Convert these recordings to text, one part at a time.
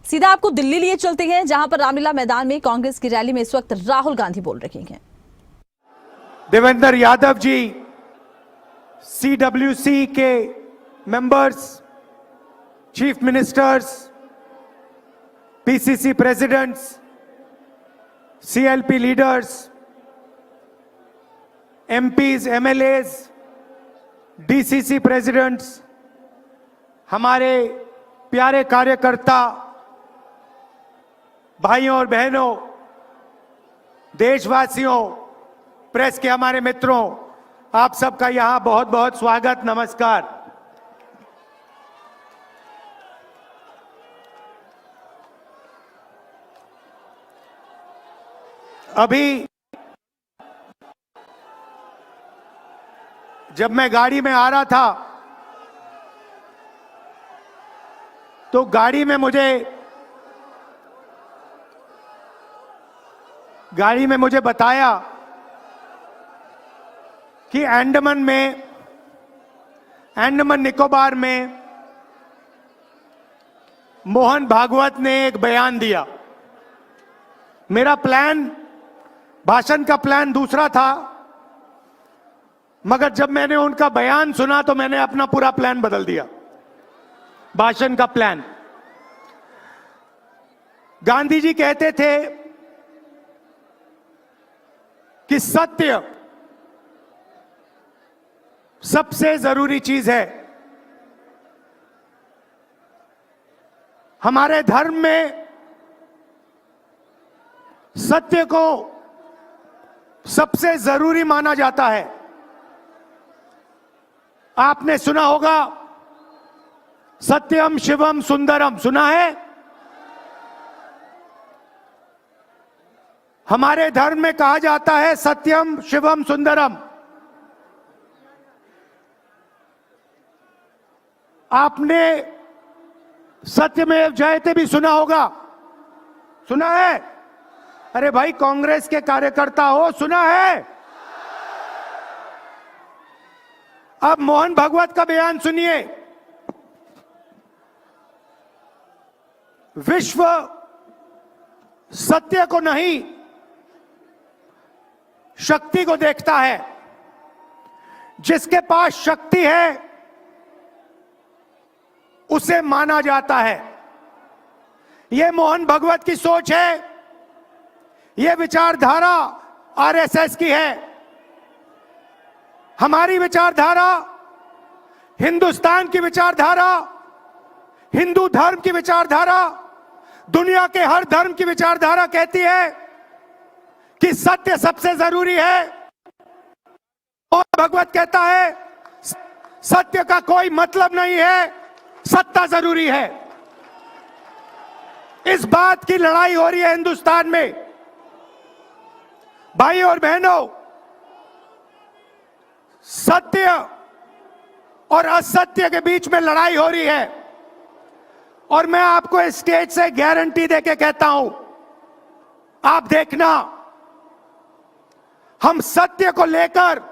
सीधा आपको दिल्ली लिए चलते हैं, जहां पर रामलीला मैदान में कांग्रेस की रैली में इस वक्त राहुल गांधी बोल रहे हैं। देवेंद्र यादव जी, CWC के members, chief ministers, PCC presidents, CLP leaders, MPs, MLAs, DCC presidents, हमारे प्यारे कार्यकर्ता भाइयों और बहनों, देशवासियों, प्रेस के हमारे मित्रों, आप सबका यहां बहुत बहुत स्वागत, नमस्कार। अभी जब मैं गाड़ी में आ रहा था तो गाड़ी में मुझे बताया कि अंडमान निकोबार में मोहन भागवत ने एक बयान दिया। मेरा भाषण का प्लान दूसरा था, मगर जब मैंने उनका बयान सुना तो मैंने अपना पूरा प्लान बदल दिया, भाषण का प्लान। गांधी जी कहते थे कि सत्य सबसे जरूरी चीज है। हमारे धर्म में सत्य को सबसे जरूरी माना जाता है। आपने सुना होगा सत्यम शिवम सुंदरम, सुना है? हमारे धर्म में कहा जाता है सत्यम शिवम सुंदरम। आपने सत्यमेव जयते भी सुना होगा, सुना है? अरे भाई, कांग्रेस के कार्यकर्ता हो, सुना है? अब मोहन भागवत का बयान सुनिए। विश्व सत्य को नहीं, शक्ति को देखता है। जिसके पास शक्ति है उसे माना जाता है। यह मोहन भागवत की सोच है, यह विचारधारा RSS की है। हमारी विचारधारा, हिंदुस्तान की विचारधारा, हिंदू धर्म की विचारधारा, दुनिया के हर धर्म की विचारधारा कहती है कि सत्य सबसे जरूरी है। और भगवत कहता है सत्य का कोई मतलब नहीं है, सत्ता जरूरी है। इस बात की लड़ाई हो रही है हिंदुस्तान में। भाई और बहनों, सत्य और असत्य के बीच में लड़ाई हो रही है। और मैं आपको इस स्टेज से गारंटी देके कहता हूं, आप देखना, हम सत्य को लेकर,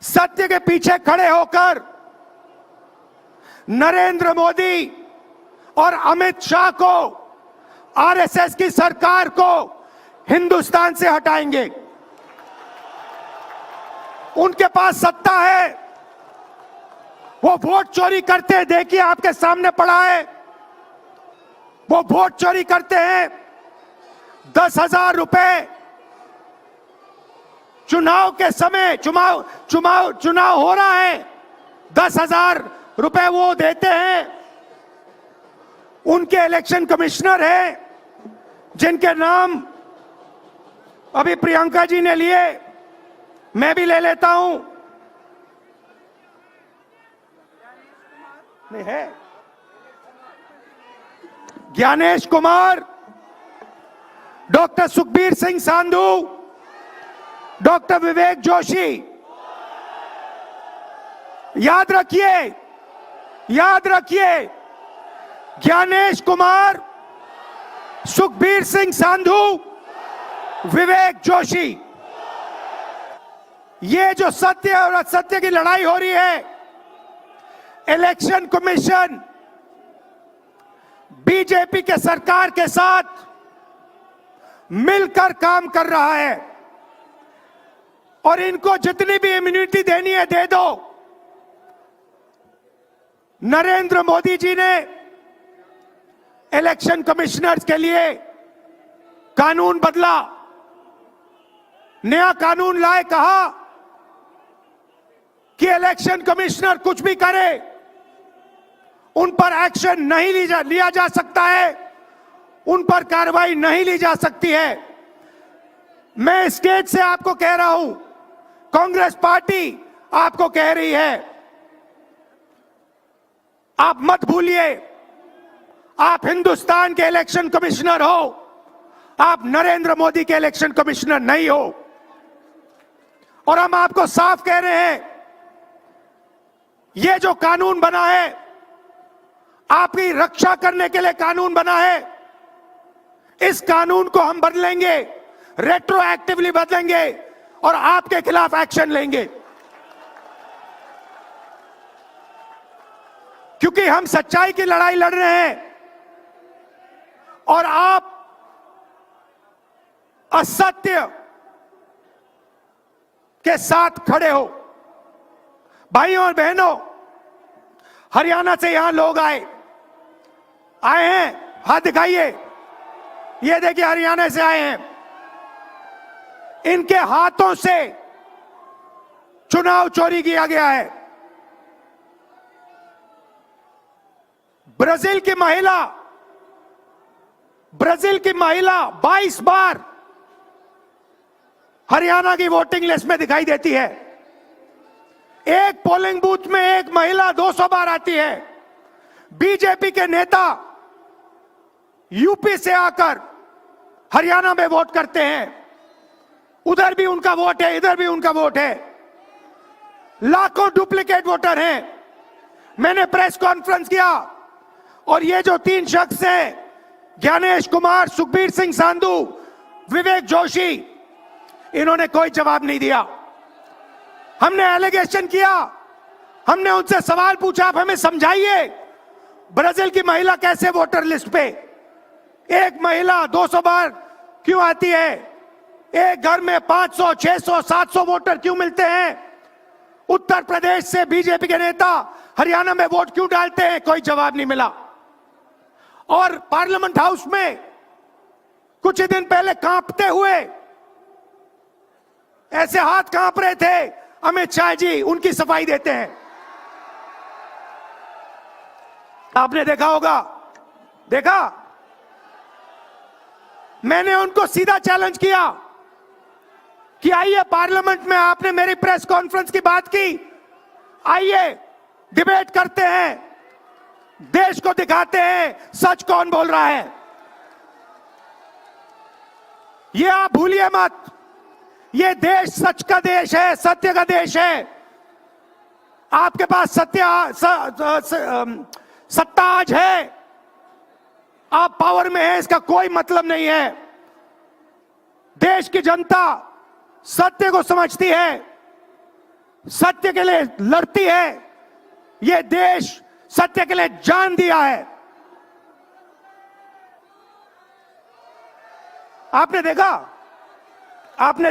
सत्य के पीछे खड़े होकर नरेंद्र मोदी और अमित शाह को, RSS की सरकार को हिंदुस्तान से हटाएंगे। उनके पास सत्ता है, वो वोट चोरी करते हैं, देखिए आपके सामने पड़ा है। वो वोट चोरी करते हैं। 10,000 रुपए चुनाव के समय, चुनाव हो रहा है, 10,000 रुपए वो देते हैं। उनके इलेक्शन कमिश्नर हैं, जिनके नाम अभी प्रियंका जी ने लिए, मैं भी ले लेता हूं। नहीं है? Gyanesh Kumar, doctor Sukhbir Singh Sandhu, doctor Vivek Joshi. याद रखिए, ज्ञानेश कुमार, सुखबीर सिंह सांधू, विवेक जोशी। ये जो सत्य और असत्य की लड़ाई हो रही है, इलेक्शन कमीशन बीजेपी के सरकार के साथ मिलकर काम कर रहा है और इनको जितनी भी इम्यूनिटी देनी है दे दो। नरेंद्र मोदी जी ने इलेक्शन कमिश्नर्स के लिए कानून बदला, नया कानून लाए, कहा कि इलेक्शन कमिश्नर कुछ भी करे उन पर एक्शन नहीं लिया जा सकता है, उन पर कार्रवाई नहीं ली जा सकती है। मैं स्टेज से आपको कह रहा हूं, कांग्रेस पार्टी आपको कह रही है, आप मत भूलिए, आप हिंदुस्तान के इलेक्शन कमिश्नर हो, आप नरेंद्र मोदी के इलेक्शन कमिश्नर नहीं हो। और हम आपको साफ कह रहे हैं, यह जो कानून बना है आपकी रक्षा करने के लिए कानून बना है, इस कानून को हम बदलेंगे, रेट्रोएक्टिवली बदलेंगे और आपके खिलाफ एक्शन लेंगे, क्योंकि हम सच्चाई की लड़ाई लड़ रहे हैं और आप असत्य के साथ खड़े हो। भाइयों और बहनों, हरियाणा से यहां लोग आए हैं, हाथ दिखाइए, ये देखिए हरियाणा से आए हैं। इनके हाथों से चुनाव चोरी किया गया है। ब्राजील की महिला 22 बार हरियाणा की वोटिंग लिस्ट में दिखाई देती है। एक पोलिंग बूथ में एक महिला 200 बार आती है। बीजेपी के नेता यूपी से आकर हरियाणा में वोट करते हैं, उधर भी उनका वोट है, इधर भी उनका वोट है। लाखों डुप्लीकेट वोटर हैं। मैंने प्रेस कॉन्फ्रेंस किया और ये जो 3 शख्स हैं, ज्ञानेश कुमार, सुखबीर सिंह सांधू, विवेक जोशी, इन्होंने कोई जवाब नहीं दिया। हमने एलिगेशन किया, हमने उनसे सवाल पूछा, आप हमें समझाइए ब्राजील की महिला कैसे वोटर लिस्ट पे, एक महिला 200 बार क्यों आती है, एक घर में 500, 600, 700 वोटर क्यों मिलते हैं, उत्तर प्रदेश से बीजेपी के नेता हरियाणा में वोट क्यों डालते हैं, कोई जवाब नहीं मिला। और पार्लियामेंट हाउस में कुछ ही दिन पहले कांपते हुए, ऐसे हाथ कांप रहे थे, अमित शाह जी उनकी सफाई देते हैं। आपने देखा होगा, देखा, मैंने उनको सीधा चैलेंज किया कि आइए पार्लियामेंट में, आपने मेरी प्रेस कॉन्फ्रेंस की बात की, आइए डिबेट करते हैं, देश को दिखाते हैं सच कौन बोल रहा है। ये आप भूलिए मत, ये देश सच का देश है, सत्य का देश है। आपके पास सत्ता आज है, आप पावर में हैं, इसका कोई मतलब नहीं है। देश की जनता सत्य को समझती है, सत्य के लिए लड़ती है। ये देश सत्य के लिए जान दिया है। आपने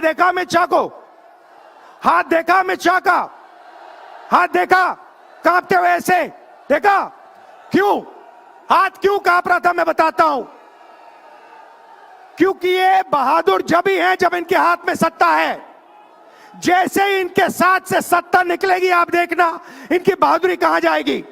देखा अमित शाह को, हाथ देखा अमित शाह का, हाथ देखा कांपते हुए ऐसे देखा, क्यों हाथ क्यों कांप रहा था, मैं बताता हूं। क्योंकि ये बहादुर जब ही हैं जब इनके हाथ में सत्ता है। जैसे ही इनके साथ से सत्ता निकलेगी, आप देखना इनकी बहादुरी कहां जाएगी।